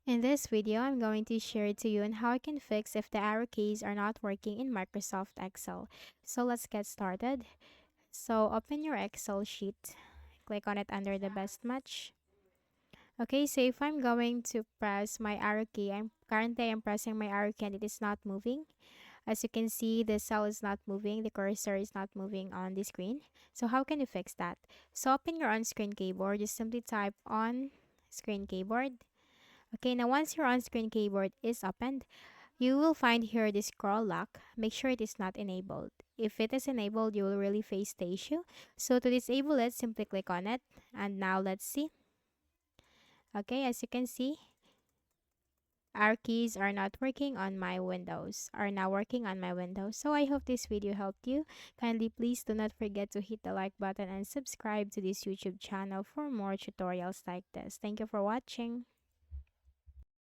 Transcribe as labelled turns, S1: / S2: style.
S1: In this video, I'm going to share to you on how I can fix if the arrow keys are not working in Microsoft Excel. So let's get started. So open your Excel sheet, click on it under the best match. Okay, so if I'm going to press my arrow key, I'm pressing my arrow key and it is not moving. As you can see, the cell is not moving, the cursor is not moving on the screen. So how can you fix that? So open your on-screen keyboard, just simply type on screen keyboard. Okay, now once your on-screen keyboard is opened, you will find here the scroll lock. Make sure it is not enabled. If it is enabled, you will really face the issue. So to disable it, simply click on it. And now let's see. Okay, as you can see, our keys are not working on my Windows, are now working on my Windows. So I hope this video helped you. Kindly please do not forget to hit the like button and subscribe to this YouTube channel for more tutorials like this. Thank you for watching.